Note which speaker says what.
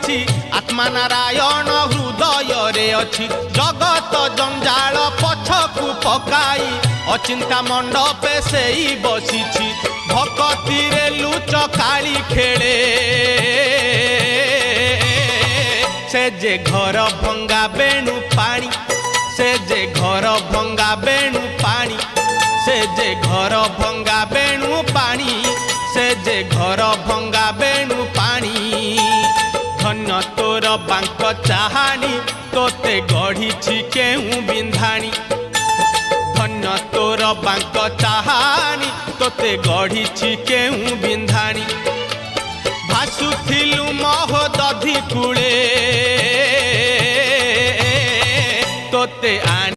Speaker 1: बसिछि आत्मा नारायण हृदय रे अछि जगत जंजाल पछकु पकाई अचिंता मंडपे सेई बसिछि भक्ति रे लुच काली खेले से जे घर भंगा बेणु पानी से जे घर भंगा बेणु पानी से जे घर भंगा बेणु पानी से जे घर भंगा बेणु पानी धन्य तोर बांक चाहानी तोते गढ़ी केहू बिंधाणी धन्य तोर बांक चाहानी तोते गढ़ी केहू बिंधाणी भासुथिलु महोदधि कूले तोते